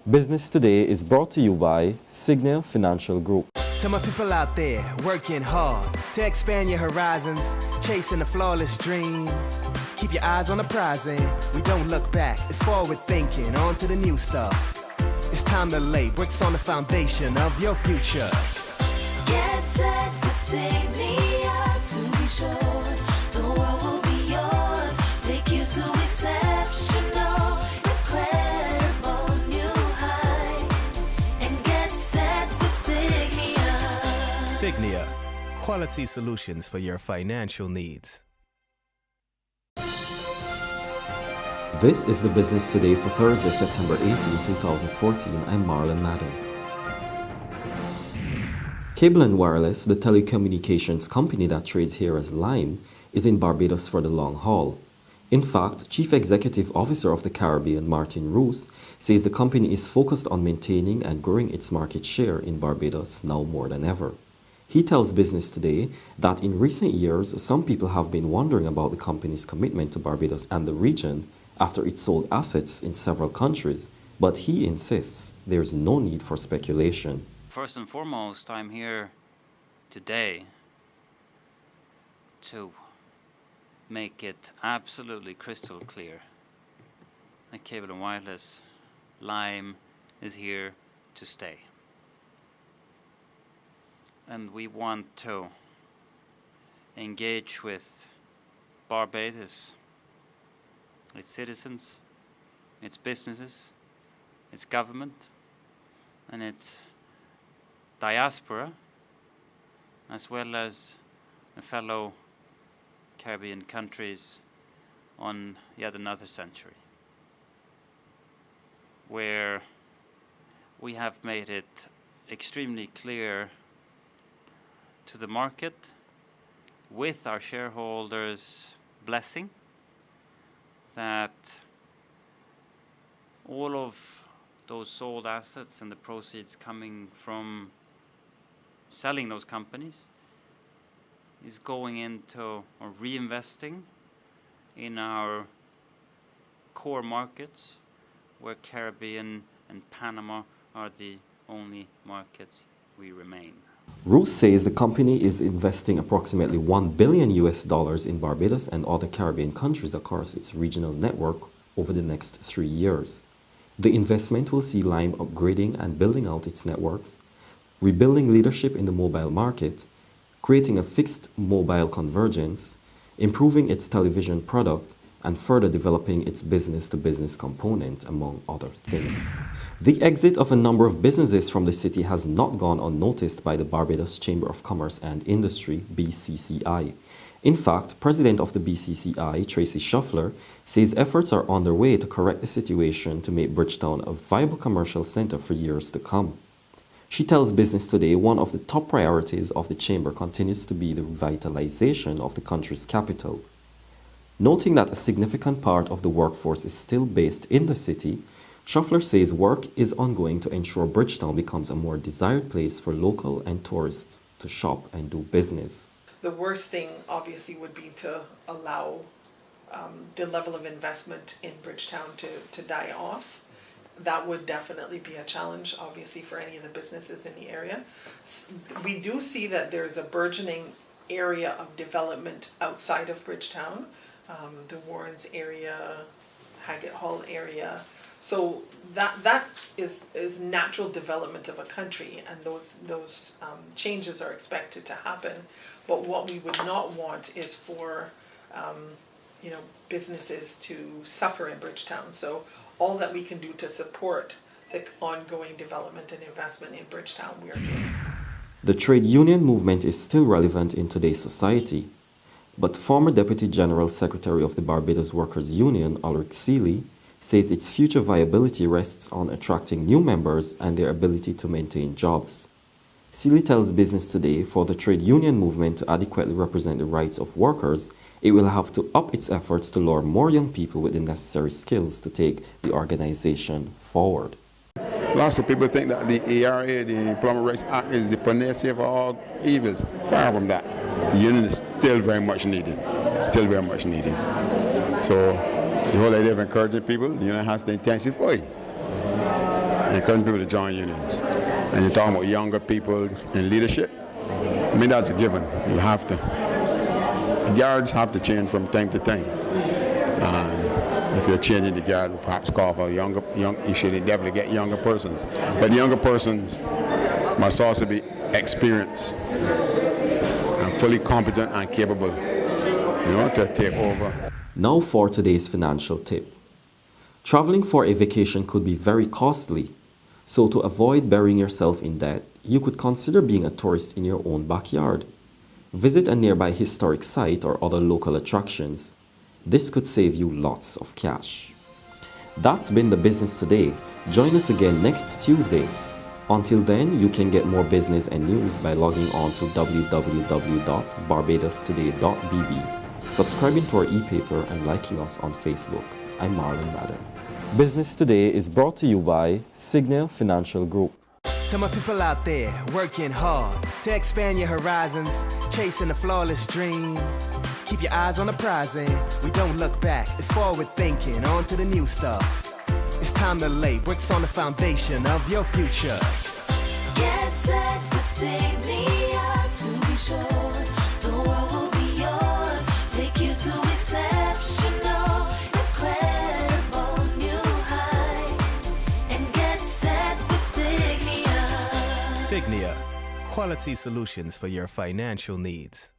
Business Today is brought to you by Signia Financial Group. To my people out there working hard to expand your horizons, chasing a flawless dream. Keep your eyes on the prize and we don't look back. It's forward thinking, on to the new stuff. It's time to lay bricks on the foundation of your future. Get set with Signia to be sure the world will be yours. Take you to exceptional, incredible new heights. And get set with Signia. Signia, quality solutions for your financial needs. This is the Business Today for Thursday, September 18, 2014. I'm Marlon Madden. Cable & Wireless, the telecommunications company that trades here as Lime, is in Barbados for the long haul. In fact, Chief Executive Officer of the Caribbean, Martin Roos, says the company is focused on maintaining and growing its market share in Barbados now more than ever. He tells Business Today that in recent years, some people have been wondering about the company's commitment to Barbados and the region after it sold assets in several countries, but he insists there's no need for speculation. First and foremost, I'm here today to make it absolutely crystal clear that Cable & Wireless Lime is here to stay. And we want to engage with Barbados, its citizens, its businesses, its government, and its diaspora, as well as the fellow Caribbean countries on yet another century, where we have made it extremely clear to the market, with our shareholders' blessing, that all of those sold assets and the proceeds coming from selling those companies is going into or reinvesting in our core markets, where Caribbean and Panama are the only markets we remain. Roos says the company is investing approximately $1 billion in Barbados and other Caribbean countries across its regional network over the next 3 years. The investment will see Lime upgrading and building out its networks, rebuilding leadership in the mobile market, creating a fixed mobile convergence, improving its television product, and further developing its business-to-business component, among other things. The exit of a number of businesses from the city has not gone unnoticed by the Barbados Chamber of Commerce and Industry, BCCI. In fact, President of the BCCI, Tracy Shuffler, says efforts are underway to correct the situation to make Bridgetown a viable commercial center for years to come. She tells Business Today one of the top priorities of the Chamber continues to be the revitalization of the country's capital. Noting that a significant part of the workforce is still based in the city, Shuffler says work is ongoing to ensure Bridgetown becomes a more desired place for local and tourists to shop and do business. The worst thing, obviously, would be to allow the level of investment in Bridgetown to die off. That would definitely be a challenge, obviously, for any of the businesses in the area. We do see that there's a burgeoning area of development outside of Bridgetown, the Warrens area, Haggett Hall area. So that is natural development of a country, and those changes are expected to happen. But what we would not want is for businesses to suffer in Bridgetown. So all that we can do to support the ongoing development and investment in Bridgetown, we are doing. The trade union movement is still relevant in today's society, but former Deputy General Secretary of the Barbados Workers' Union, Ulrich Seeley, says its future viability rests on attracting new members and their ability to maintain jobs. Seeley tells Business Today for the trade union movement to adequately represent the rights of workers, it will have to up its efforts to lure more young people with the necessary skills to take the organization forward. Lots of people think that the ERA, the Employment Rights Act, is the panacea for all evils. Far from that. The union is still very much needed. Still very much needed. So the whole idea of encouraging people, the union has to intensify. encouraging people to join unions. And you're talking about younger people in leadership. I mean, that's a given. You have to. The guards have to change from time to time. And if you're changing the guard, we'll perhaps call for you should definitely get younger persons. But the younger persons must also be experienced and fully competent and capable, to take over. Now for today's financial tip. Traveling for a vacation could be very costly, so to avoid burying yourself in debt, you could consider being a tourist in your own backyard. Visit a nearby historic site or other local attractions. This could save you lots of cash. That's been the business today. Join us again next Tuesday. Until then, you can get more business and news by logging on to www.barbadostoday.bb, subscribing to our e-paper and liking us on Facebook. I'm Marlon Madden. Business Today is brought to you by Signal Financial Group. To my people out there working hard to expand your horizons, chasing a flawless dream. Keep your eyes on the prize and we don't look back. It's forward thinking, on to the new stuff. It's time to lay bricks on the foundation of your future. Get set with Signia to be sure the world will be yours. Take you to exceptional, incredible new heights. And get set with Signia. Signia, quality solutions for your financial needs.